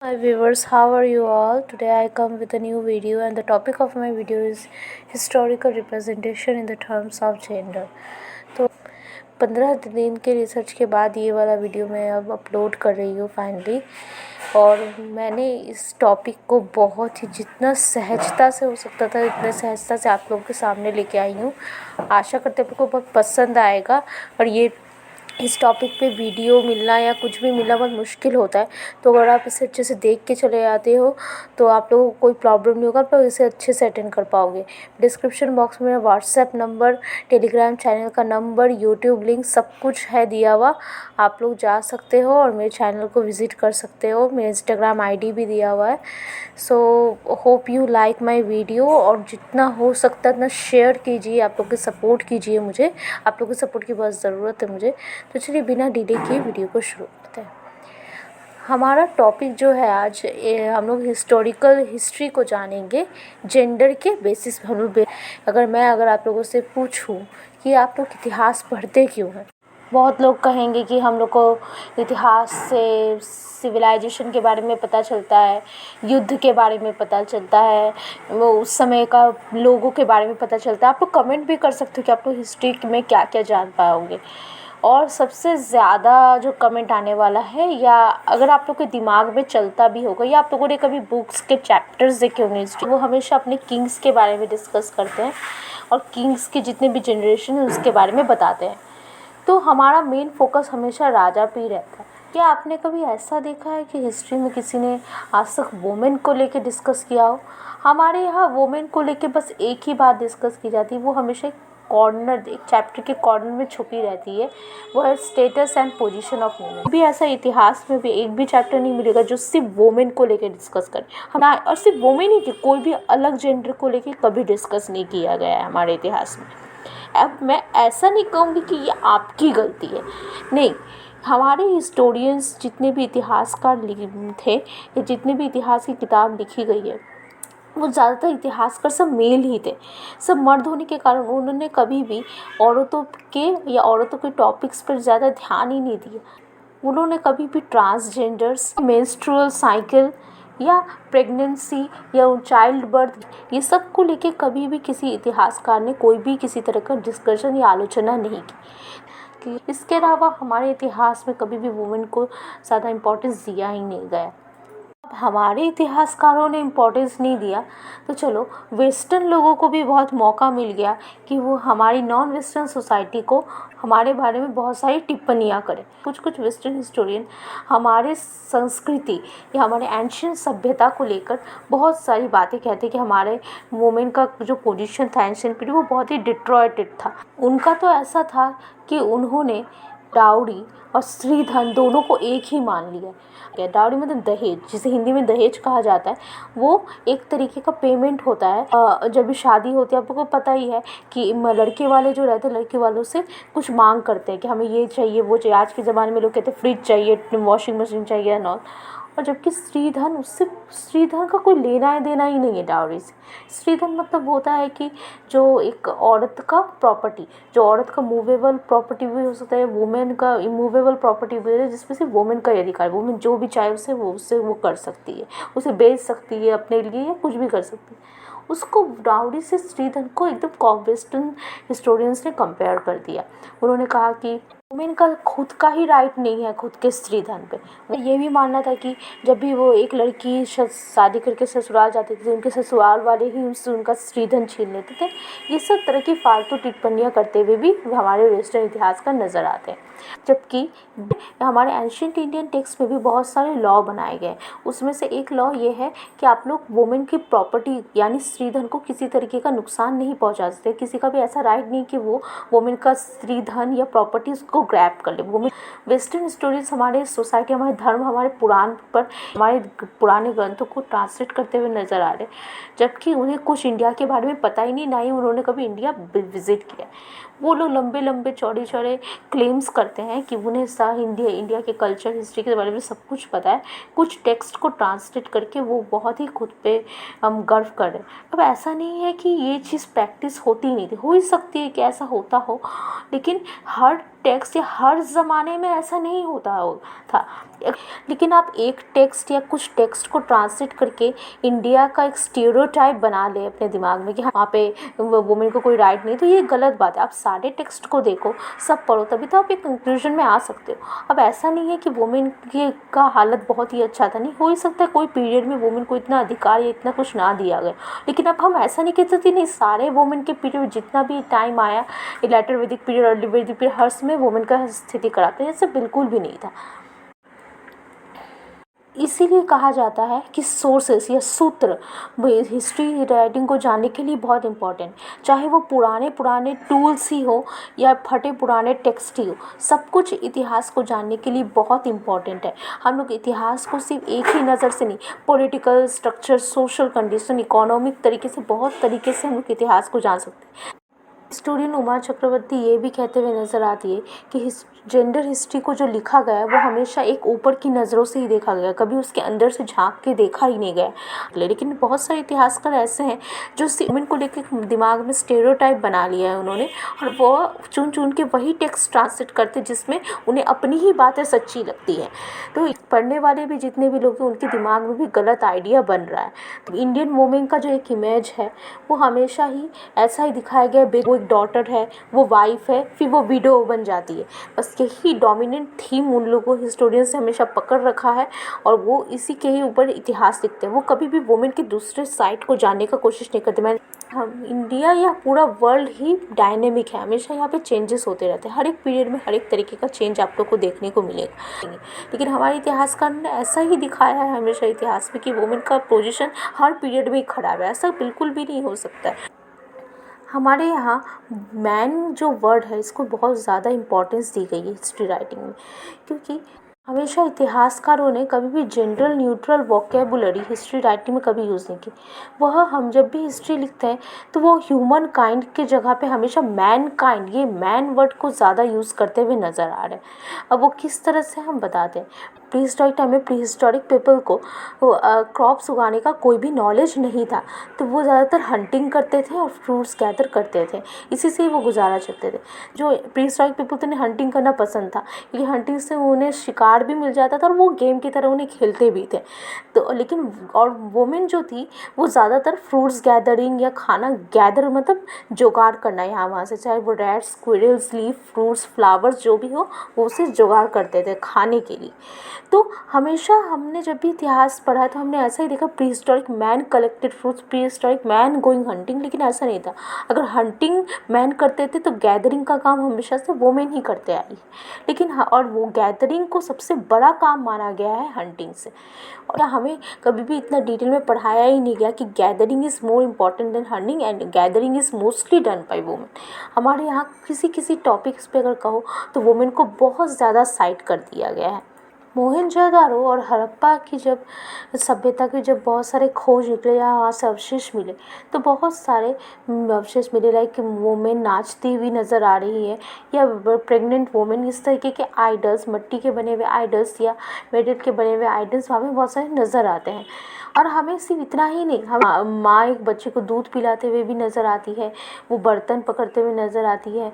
Hi viewers, how are you all? Today I come with a new video and the topic of my video is historical representation in the terms of gender. तो 15 दिन के research के बाद ये वाला video मैं अब upload कर रही हूँ फाइनली। और मैंने इस टॉपिक को बहुत ही जितना सहजता से हो सकता था इतने सहजता से आप लोगों के सामने लेके आई हूँ। आशा करते हैं आपको बहुत पसंद आएगा। और ये इस टॉपिक पे वीडियो मिलना या कुछ भी मिलना बहुत मुश्किल होता है, तो अगर आप इसे अच्छे से देख के चले आते हो तो आप लोगों को कोई प्रॉब्लम नहीं होगा, पर इसे अच्छे से अटेंड कर पाओगे। डिस्क्रिप्शन बॉक्स में व्हाट्सएप नंबर, टेलीग्राम चैनल का नंबर, यूट्यूब लिंक सब कुछ है दिया हुआ। आप लोग जा सकते हो और मेरे चैनल को विज़िट कर सकते हो। मेरा इंस्टाग्राम आईडी भी दिया हुआ है। So hope you like my video, और जितना हो सकता है उतना शेयर कीजिए। आप लोग के सपोर्ट कीजिए मुझे, आप लोग के सपोर्ट की बहुत ज़रूरत है मुझे। तो चलिए बिना डिले किए वीडियो को शुरू करते हैं। हमारा टॉपिक जो है आज, हम लोग हिस्टोरिकल हिस्ट्री को जानेंगे जेंडर के बेसिस पर। अगर आप लोगों से पूछूं कि आप लोग इतिहास पढ़ते क्यों हैं, बहुत लोग कहेंगे कि हम लोग को इतिहास से सिविलाइजेशन के बारे में पता चलता है, युद्ध के बारे में पता चलता है, वो उस समय का लोगों के बारे में पता चलता है। आप लोग कमेंट भी कर सकते हो कि आप लोग हिस्ट्री में क्या क्या जान पाओगे। और सबसे ज़्यादा जो कमेंट आने वाला है, या अगर आप लोग के दिमाग में चलता भी होगा, या आप लोगों ने कभी बुक्स के चैप्टर्स देखे होंगे हिस्ट्री, वो हमेशा अपने किंग्स के बारे में डिस्कस करते हैं और किंग्स के जितने भी जनरेशन हैं उसके बारे में बताते हैं। तो हमारा मेन फोकस हमेशा राजा पे ही रहता है। क्या आपने कभी ऐसा देखा है कि हिस्ट्री में किसी ने आज तक वोमेन को लेके डिस्कस किया हो? हमारे यहाँ वोमेन को लेके बस एक ही बात डिस्कस की जाती है, वो हमेशा एक चैप्टर के कॉर्नर में छुपी रहती है, वो है status and position of women. भी ऐसा इतिहास में भी एक भी चैप्टर नहीं मिलेगा जो सिर्फ वुमेन को लेके डिस्कस करे। हम और सिर्फ वुमेन ही, कोई भी अलग जेंडर को लेके कभी डिस्कस नहीं किया गया है हमारे इतिहास में। अब मैं ऐसा नहीं कहूँगी कि ये आपकी गलती है, नहीं। हमारे हिस्टोरियंस जितने भी इतिहासकार थे, या जितने भी इतिहास की किताब लिखी गई है, वो ज़्यादातर इतिहासकार सब मेल ही थे। सब मर्द होने के कारण उन्होंने कभी भी औरतों के या औरतों के टॉपिक्स पर ज़्यादा ध्यान ही नहीं दिया। उन्होंने कभी भी ट्रांसजेंडर्स, मेंस्ट्रुअल साइकिल या प्रेगनेंसी या चाइल्ड बर्थ, ये सब को लेके कभी भी किसी इतिहासकार ने कोई भी किसी तरह का डिस्कशन या आलोचना नहीं की। इसके अलावा हमारे इतिहास में कभी भी वुमेन को ज़्यादा इम्पोर्टेंस दिया ही नहीं गया। हमारे इतिहासकारों ने इम्पोर्टेंस नहीं दिया, तो चलो वेस्टर्न लोगों को भी बहुत मौका मिल गया कि वो हमारी नॉन वेस्टर्न सोसाइटी को हमारे बारे में बहुत सारी टिप्पणियाँ करें। कुछ वेस्टर्न हिस्टोरियन हमारे संस्कृति या हमारे एंशियंट सभ्यता को लेकर बहुत सारी बातें कहते हैं कि हमारे वुमेन का जो पोजीशन था एंशियंट पीरियड, वो बहुत ही डिट्रॉयटेड था। उनका तो ऐसा था कि उन्होंने डाउरी और स्त्रीधन दोनों को एक ही मान लिया। डाउरी मतलब दहेज, जिसे हिंदी में दहेज कहा जाता है, वो एक तरीके का पेमेंट होता है। जब भी शादी होती है, आपको पता ही है कि लड़के वाले जो रहते हैं लड़के वालों से कुछ मांग करते हैं कि हमें ये चाहिए वो चाहिए। आज के ज़माने में लोग कहते हैं फ्रिज चाहिए, वॉशिंग मशीन चाहिए एंड ऑल। और जबकि स्त्रीधन का कोई लेना देना ही नहीं है डाउरी से। स्त्रीधन मतलब होता है कि जो एक औरत का प्रॉपर्टी, जो औरत का मूवेबल प्रॉपर्टी भी हो सकता है, वुमेन का इमूवेबल प्रॉपर्टी भी है, जिसमें से वुमेन का अधिकार, वुमेन जो भी चाहे उससे वो कर सकती है, उसे बेच सकती है अपने लिए या कुछ भी कर सकती है। उसको डाउरी से स्त्रीधन को एकदम वेस्टर्न हिस्टोरियंस ने कंपेयर कर दिया। उन्होंने कहा कि वुमेन का खुद का ही राइट नहीं है खुद के स्त्रीधन पे। वो ये भी मानना था कि जब भी वो एक लड़की शादी करके ससुराल जाती थी, उनके ससुराल वाले ही उससे उनका स्त्रीधन छीन लेते थे। ये सब तरह की फालतू टिप्पणियाँ करते हुए भी हमारे वेस्टर्न इतिहास का नज़र आते हैं। जबकि हमारे एंशियंट इंडियन टेक्स्ट में भी बहुत सारे लॉ बनाए गए। उसमें से एक लॉ ये है कि आप लोग वुमेन की प्रॉपर्टी यानी स्त्रीधन को किसी तरीके का नुकसान नहीं पहुंचा सकते। किसी का भी ऐसा राइट नहीं कि वो वुमेन का स्त्रीधन या प्रॉपर्टी उसको ग्रैब कर ले। वुमेन वेस्टर्न स्टोरीज हमारे सोसाइटी, हमारे धर्म, हमारे पुराण पर, हमारे पुराने ग्रंथों को ट्रांसलेट करते हुए नज़र आ रहे, जबकि उन्हें कुछ इंडिया के बारे में पता ही नहीं, ना ही उन्होंने कभी इंडिया विजिट किया। वो लोग लंबे लंबे चौड़े चौड़े क्लेम्स करते हैं कि उन्हें इंडिया के कल्चर हिस्ट्री के बारे में सब कुछ पता है। कुछ टेक्स्ट को ट्रांसलेट करके वो बहुत ही खुद पे गर्व कर रहे हैं। अब ऐसा नहीं है कि ये चीज़ प्रैक्टिस होती नहीं थी, हो ही सकती है कि ऐसा होता हो, लेकिन हर टेक्स्ट या हर ज़माने में ऐसा नहीं होता था, लेकिन आप एक टेक्स्ट या कुछ टेक्स्ट को ट्रांसलेट करके इंडिया का एक स्टीरियोटाइप बना ले अपने दिमाग में कि हाँ, वहाँ पे वुमेन को कोई राइट नहीं, तो ये गलत बात है। आप सारे टेक्स्ट को देखो, सब पढ़ो, तभी तो आप एक कंक्लूजन में आ सकते हो। अब ऐसा नहीं है कि वुमेन का हालत बहुत ही अच्छा था, नहीं, हो ही सकता है कोई पीरियड में वुमेन को इतना अधिकार या इतना कुछ ना दिया गया, लेकिन अब हम ऐसा नहीं कह सकते नहीं, सारे वुमेन के पीरियड में जितना भी टाइम आया, लेटर वैदिक पीरियड, अर्ली वैदिक पीरियड, हर समय वुमेन का स्थिति खराब था, ऐसा बिल्कुल भी नहीं था। इसीलिए कहा जाता है कि सोर्सेस या सूत्र हिस्ट्री राइटिंग को जानने के लिए बहुत इंपॉर्टेंट, चाहे वो पुराने टूल्स ही हो या फटे पुराने टेक्स्ट ही हो, सब कुछ इतिहास को जानने के लिए बहुत इंपॉर्टेंट है। हम लोग इतिहास को सिर्फ एक ही नज़र से नहीं, political structure, social condition, economic तरीके से, बहुत तरीके से हम लोग इतिहास को जान सकते हैं। हिस्टोरियन उमा चक्रवर्ती ये भी कहते हुए नज़र आती है कि जेंडर हिस्ट्री को जो लिखा गया है वो हमेशा एक ऊपर की नज़रों से ही देखा गया, कभी उसके अंदर से झांक के देखा ही नहीं गया। लेकिन बहुत सारे इतिहासकार ऐसे हैं जो वुमेन को लेकर दिमाग में स्टेरियोटाइप बना लिया है उन्होंने, और वो चुन चुन के वही टेक्स्ट ट्रांसलेट करते जिसमें उन्हें अपनी ही बातें सच्ची लगती हैं। तो पढ़ने वाले भी जितने भी लोग हैं उनके दिमाग में भी गलत आइडिया बन रहा है। तो इंडियन वुमेन का जो एक इमेज है वो हमेशा ही ऐसा ही दिखाया गया है, वो एक डॉटर है, वो वाइफ है, फिर वो विडो बन जाती है। बस यही डोमिनेंट थीम उन लोगों हिस्टोरियन से हमेशा पकड़ रखा है, और वो इसी के ही ऊपर इतिहास लिखते हैं। वो कभी भी वुमेन के दूसरे साइड को जानने का कोशिश नहीं करते। हम इंडिया या पूरा वर्ल्ड ही डायनेमिक है, हमेशा यहाँ पे चेंजेस होते रहते हैं, हर एक पीरियड में हर एक तरीके का चेंज आप लोग को देखने को मिलेगा। लेकिन हमारे इतिहासकार ने ऐसा ही दिखाया है हमेशा इतिहास में कि वुमेन का पोजीशन हर पीरियड में ही खराब है, ऐसा बिल्कुल भी नहीं हो सकता है। हमारे यहाँ मैन जो वर्ड है इसको बहुत ज़्यादा इम्पोर्टेंस दी गई है हिस्ट्री राइटिंग में, क्योंकि हमेशा इतिहासकारों ने कभी भी gender neutral vocabulary history writing में कभी यूज़ नहीं की। वह हम जब भी हिस्ट्री लिखते हैं तो वो ह्यूमन काइंड के जगह पे हमेशा मैन काइंड, ये मैन वर्ड को ज़्यादा यूज़ करते हुए नज़र आ रहे हैं। अब वो किस तरह से हम बताते हैं, प्री हिस्टोरिक टाइम में प्री हिस्टोरिक पीपल को क्रॉप्स उगाने का कोई भी नॉलेज नहीं था, तो वो ज़्यादातर हंटिंग करते थे और फ्रूट्स गैदर करते थे, इसी से ही वो गुजारा करते थे। जो प्री हिस्टोरिक पीपल थे उन्हें हंटिंग करना पसंद था, क्योंकि हंटिंग से उन्हें शिकार भी मिल जाता था और वो गेम की तरह उन्हें खेलते भी थे। तो लेकिन और वुमेन जो थी वो ज़्यादातर फ्रूट्स गैदरिंग या खाना गैदर मतलब जुगाड़ करना यहाँ वहाँ से, चाहे वो rats, squirrels, leaf, fruits, flowers जो भी हो वो उसे जुगाड़ करते थे खाने के लिए। तो हमेशा हमने जब भी इतिहास पढ़ा है तो हमने ऐसा ही देखा, pre historic man collected fruits, pre historic man going hunting, लेकिन ऐसा नहीं था। अगर हंटिंग मैन करते थे तो गैदरिंग का काम हमेशा से वुमेन ही करते आई है। लेकिन और वो गैदरिंग को सबसे बड़ा काम माना गया है हंटिंग से, और हमें कभी भी इतना डिटेल में पढ़ाया ही नहीं गया कि gathering is more important than hunting and gathering is mostly done by women. हमारे यहाँ किसी टॉपिक्स पे अगर कहो तो वुमेन को बहुत ज़्यादा साइड कर दिया गया है। मोहनजोदारो और हड़प्पा की जब सभ्यता के जब बहुत सारे खोज निकले या वहाँ से अवशेष मिले तो बहुत सारे अवशेष मिले, लाइक वुमेन नाचती हुई नज़र आ रही है या प्रेग्नेंट वुमेन, इस तरीके के आइडल्स, मिट्टी के बने हुए आइडल्स या मेटल के बने हुए आइडल्स वहाँ पे बहुत सारे नज़र आते हैं। और हमें सिर्फ इतना ही नहीं, हम माँ एक बच्चे को दूध पिलाते हुए भी नज़र आती है, वो बर्तन पकड़ते हुए नज़र आती है,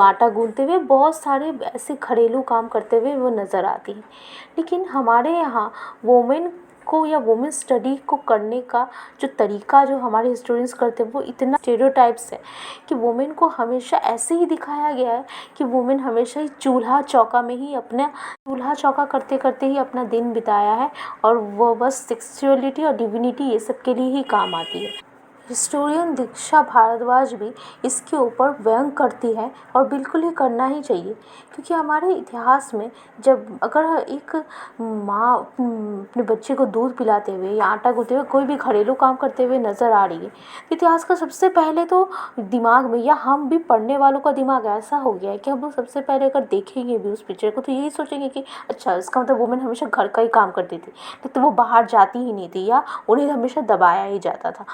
आटा गूंथते हुए, बहुत सारे ऐसे घरेलू काम करते हुए वो नज़र आती है। लेकिन हमारे यहाँ वुमेन को या वुमेन स्टडी को करने का जो तरीका जो हमारे हिस्टोरियंस करते हैं वो इतना स्टेरियोटाइप्स है कि वुमेन को हमेशा ऐसे ही दिखाया गया है कि वुमेन हमेशा ही चूल्हा चौका में ही अपना चूल्हा चौका करते करते ही अपना दिन बिताया है, और वो बस सेक्सुअलिटी और डिविनिटी ये सब के लिए ही काम आती है। हिस्टोरियन दीक्षा भारद्वाज भी इसके ऊपर व्यंग करती है, और बिल्कुल ही करना ही चाहिए, क्योंकि हमारे इतिहास में जब अगर एक माँ अपने बच्चे को दूध पिलाते हुए या आटा गूंथते हुए कोई भी घरेलू काम करते हुए नज़र आ रही है, तो इतिहास का सबसे पहले तो दिमाग में, या हम भी पढ़ने वालों का दिमाग ऐसा हो गया है कि हम लोग सबसे पहले अगर देखेंगे भी उस पिक्चर को तो यही सोचेंगे कि अच्छा इसका मतलब वुमेन हमेशा घर का ही काम करती थी, तो वो बाहर जाती ही नहीं थी या उन्हें हमेशा दबाया ही जाता था।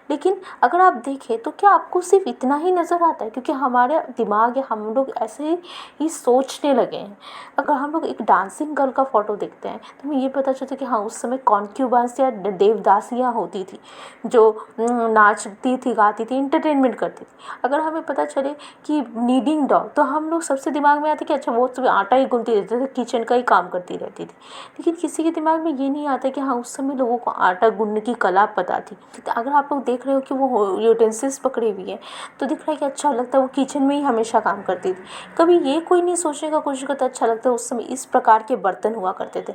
लेकिन लेकिन अगर आप देखें तो क्या आपको सिर्फ इतना ही नज़र आता है? क्योंकि हमारे दिमाग या हम लोग ऐसे ही सोचने लगे हैं। अगर हम लोग एक डांसिंग गर्ल का फ़ोटो देखते हैं तो हमें ये पता चलता है कि हाँ, उस समय कॉन्क्यूबाइंस या देवदासियाँ होती थी जो नाचती थी, गाती थी, इंटरटेनमेंट करती थी। अगर हमें पता चले कि नीडिंग डॉल, तो हम लोग सबसे दिमाग में आता है कि अच्छा, वो तो आटा ही गूंथती रहती थी, किचन का ही काम करती रहती थी। लेकिन किसी के दिमाग में ये नहीं आता कि हाँ, उस समय लोगों को आटा गूंथने की कला पता थी। तो अगर आप लोग देख रहे हो कि वो यूटेंसिल्स पकड़ी हुई है तो दिख रहा है कि अच्छा लगता है, वो किचन में ही हमेशा काम करती थी। कभी ये कोई नहीं सोचने का कोशिश करता अच्छा लगता है उस समय इस प्रकार के बर्तन हुआ करते थे।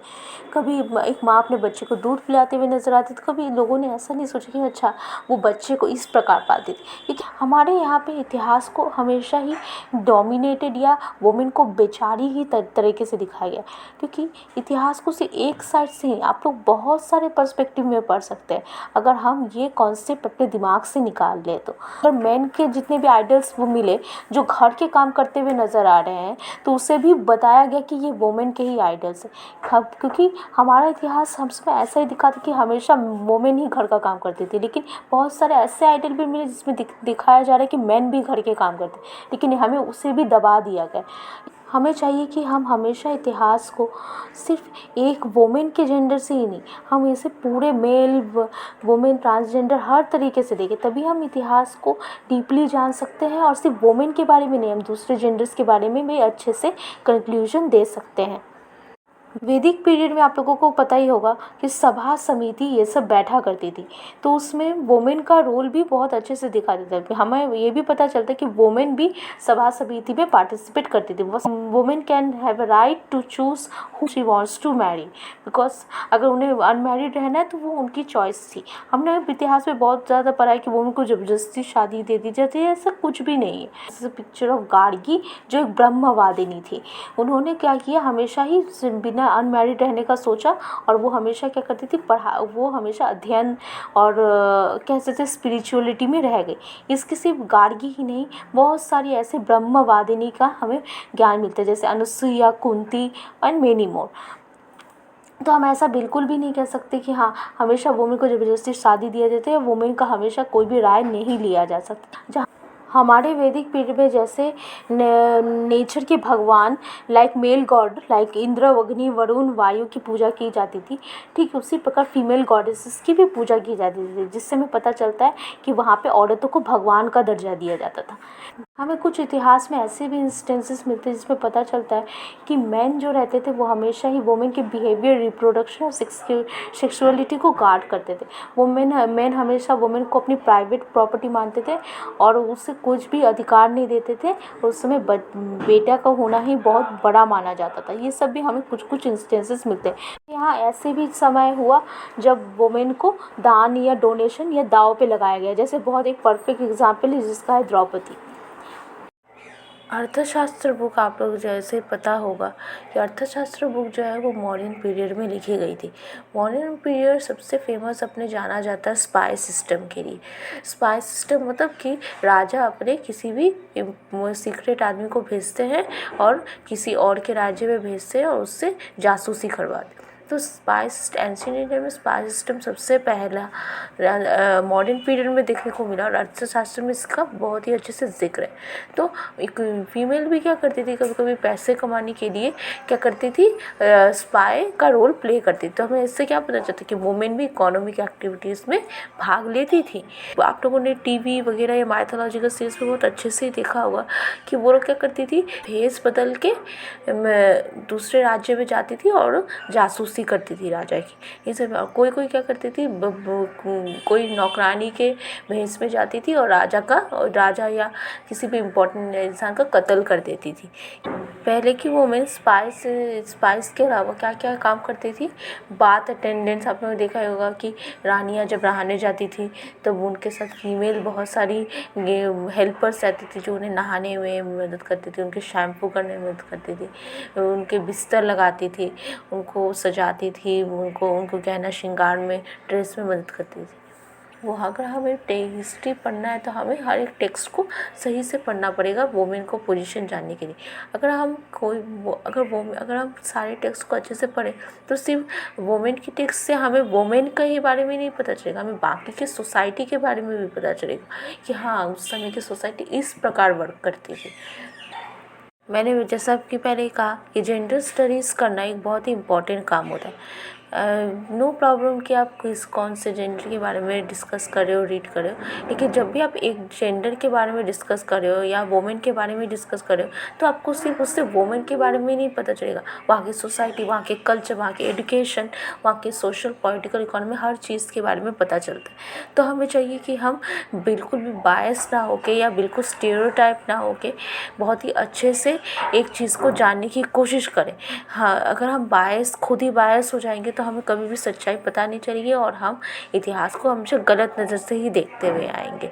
कभी एक माँ अपने बच्चे को दूध पिलाते हुए नजर आती थी, कभी लोगों ने ऐसा नहीं सोचा कि अच्छा, वो बच्चे को इस प्रकार पालती थी। क्योंकि हमारे यहाँ पे इतिहास को हमेशा ही डोमिनेटेड या वुमेन को बेचारी ही तरीके से दिखाया गया। क्योंकि इतिहास को सिर्फ एक साइड से ही आप लोग बहुत सारे पर्सपेक्टिव में पढ़ सकते हैं अगर हम ये कॉन्सेप्ट अपने दिमाग से निकाल लें तो। अगर मैन के जितने भी आइडल्स वो मिले जो घर के काम करते हुए नज़र आ रहे हैं तो उसे भी बताया गया कि ये वुमेन के ही आइडल्स हैं। क्योंकि हमारा इतिहास हमसे ऐसा ही दिखाता कि हमेशा वुमेन ही घर का काम करती थी, लेकिन बहुत सारे ऐसे आइडल भी मिले जिसमें दिखाया जा रहा है कि मैन भी घर के काम करते, लेकिन हमें उसे भी दबा दिया गया। हमें चाहिए कि हम हमेशा इतिहास को सिर्फ एक वुमेन के जेंडर से ही नहीं, हम इसे पूरे मेल, वुमेन, ट्रांसजेंडर हर तरीके से देखें, तभी हम इतिहास को डीपली जान सकते हैं और सिर्फ वुमेन के बारे में नहीं, हम दूसरे जेंडर्स के बारे में भी अच्छे से कंक्लूजन दे सकते हैं। वैदिक पीरियड में आप लोगों को पता ही होगा कि सभा समिति ये सब बैठा करती थी, तो उसमें वुमेन का रोल भी बहुत अच्छे से दिखा देता है। हमें ये भी पता चलता है कि वुमेन भी सभा समिति में पार्टिसिपेट करती थी। Women can have a right to choose who she wants to marry, because अगर उन्हें अनमैरिड रहना है तो वो उनकी चॉइस थी। हमने इतिहास में बहुत ज़्यादा पढ़ा है कि वुमेन को जबरदस्ती शादी दे दी जाती है, ऐसा कुछ भी नहीं है। This is a picture of Gargi जो एक ब्रह्मवादिनी थी। उन्होंने क्या किया, हमेशा ही बिना अनमैरिड रहने का सोचा और वो हमेशा क्या करती थी, वो हमेशा अध्ययन और कह सकते स्पिरिचुअलिटी में रह गई। इसके सिर्फ गार्गी ही नहीं, बहुत सारी ऐसे ब्रह्मवादिनी का हमें ज्ञान मिलता है, जैसे Anusuiya, Kunti and many more. तो हम ऐसा बिल्कुल भी नहीं कह सकते कि हाँ, हमेशा वुमेन को ज़बरदस्ती शादी दिया जाता है, वुमेन का हमेशा कोई भी राय नहीं लिया जा सकता। जहाँ हमारे वैदिक पीरियड में जैसे नेचर के भगवान like male god like Indra, Agni, Varuna, वायु की पूजा की जाती थी, ठीक उसी प्रकार फीमेल गॉडेसेस की भी पूजा की जाती थी, जिससे हमें पता चलता है कि वहाँ पे औरतों को भगवान का दर्जा दिया जाता था। हमें कुछ इतिहास में ऐसे भी इंस्टेंसेस मिलते हैं जिसमें पता चलता है कि मैन जो रहते थे वो हमेशा ही वुमेन के बिहेवियर, रिप्रोडक्शन और सेक्सुअलिटी को गार्ड करते थे। मैन हमेशा वुमेन को अपनी प्राइवेट प्रॉपर्टी मानते थे और उससे कुछ भी अधिकार नहीं देते थे। उस समय बेटा का होना ही बहुत बड़ा माना जाता था। ये सब भी हमें कुछ कुछ इंस्टेंसेस मिलते हैं। यहाँ ऐसे भी समय हुआ जब वुमेन को दान या डोनेशन या दाव पे लगाया गया, जैसे बहुत एक परफेक्ट एग्जाम्पल है जिसका है द्रौपदी। अर्थशास्त्र बुक आप लोग जैसे पता होगा कि अर्थशास्त्र बुक जो है वो मॉडर्न पीरियड में लिखी गई थी। मॉडर्न पीरियड सबसे फेमस अपने जाना जाता है स्पाई सिस्टम के लिए। स्पाई सिस्टम मतलब कि राजा अपने किसी भी सीक्रेट आदमी को भेजते हैं और किसी और के राज्य में भेजते हैं और उससे जासूसी करवाते हैं। तो एंशिएंट इंडिया में स्पाई सिस्टम सबसे पहला मॉडर्न पीरियड में देखने को मिला और अर्थशास्त्र में इसका बहुत ही अच्छे से जिक्र है। तो एक फीमेल भी क्या करती थी, कभी कभी पैसे कमाने के लिए क्या करती थी, स्पाई का रोल प्ले करती थी। तो हमें इससे क्या पता चलता कि वुमेन भी इकोनॉमिक एक्टिविटीज़ में भाग लेती थी। तो आप लोगों ने टीवी वगैरह या माइथोलॉजिकल सीरीज में बहुत अच्छे से देखा होगा कि वो लोग क्या करती थी, भेष बदल के दूसरे राज्य में जाती थी और जासूसी करती थी राजा की। ये सब कोई कोई क्या करती थी, कोई नौकरानी के भेष में जाती थी और राजा या किसी भी इम्पोर्टेंट इंसान का कत्ल कर देती थी। पहले की वुमेन स्पाइस के अलावा क्या क्या काम करती थी, बाथ अटेंडेंट्स। आपने देखा देखा होगा कि रानियां जब नहाने जाती थी तब उनके साथ फीमेल बहुत सारी हेल्पर्स रहती थी जो उन्हें नहाने में मदद करती थी, उनके शैम्पू करने में मदद करती थी, उनके बिस्तर लगाती थी, उनको सजाती थी, उनको गहना श्रृंगार में, ड्रेस में मदद करती थी। वो अगर हमें हिस्ट्री पढ़ना है तो हमें हर एक टेक्स्ट को सही से पढ़ना पड़ेगा वोमेन को पोजीशन जानने के लिए। अगर हम सारे टेक्स्ट को अच्छे से पढ़ें तो सिर्फ वोमेन की टेक्स्ट से हमें वोमेन का ही बारे में नहीं पता चलेगा, हमें बाकी के सोसाइटी के बारे में भी पता चलेगा कि हाँ उस समय की सोसाइटी इस प्रकार वर्क करती थी। मैंने जैसा कि पहले कहा कि जेंडर स्टडीज़ करना एक बहुत ही इम्पॉर्टेंट काम होता है। नो प्रॉब्लम कि आप कौन से जेंडर के बारे में डिस्कस कर रहे हो, रीड कर रहे हो, लेकिन जब भी आप एक जेंडर के बारे में डिस्कस कर रहे हो या वोमेन के बारे में डिस्कस कर रहे हो तो आपको सिर्फ उससे वोमेन के बारे में नहीं पता चलेगा, वहाँ की सोसाइटी, वहाँ के कल्चर, वहाँ के एजुकेशन, वहाँ के सोशल, पॉलिटिकल, इकोनॉमी, हर चीज़ के बारे में पता चलता है। तो हमें चाहिए कि हम बिल्कुल भी बायस ना होके या बिल्कुल स्टीरियोटाइप ना होके बहुत ही अच्छे से एक चीज़ को जानने की कोशिश करें। हाँ, अगर हम खुद ही बायस हो जाएंगे तो हमें कभी भी सच्चाई पता नहीं चलेगी और हम इतिहास को हमेशा गलत नज़र से ही देखते हुए आएंगे।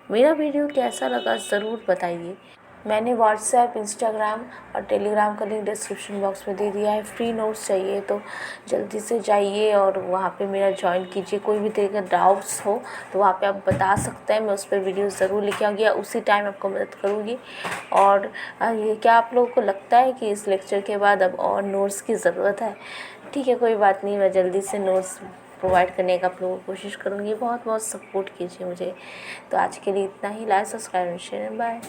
मेरा वीडियो कैसा लगा ज़रूर बताइए। मैंने व्हाट्सएप, इंस्टाग्राम और टेलीग्राम का लिंक डिस्क्रिप्शन बॉक्स में दे दिया है। फ्री नोट्स चाहिए तो जल्दी से जाइए और वहाँ पे मेरा ज्वाइन कीजिए। कोई भी तरह का डाउट्स हो तो वहाँ पे आप बता सकते हैं, मैं उस पर वीडियो ज़रूर लेके आऊँगी, उसी टाइम आपको मदद करूँगी। और ये क्या आप लोगों को लगता है कि इस लेक्चर के बाद अब और नोट्स की ज़रूरत है? ठीक है, कोई बात नहीं, मैं जल्दी से नोट्स प्रोवाइड करने का आप लोगों को कोशिश करूँगी। बहुत बहुत सपोर्ट कीजिए मुझे। तो आज के लिए इतना ही। Like, subscribe, share, bye.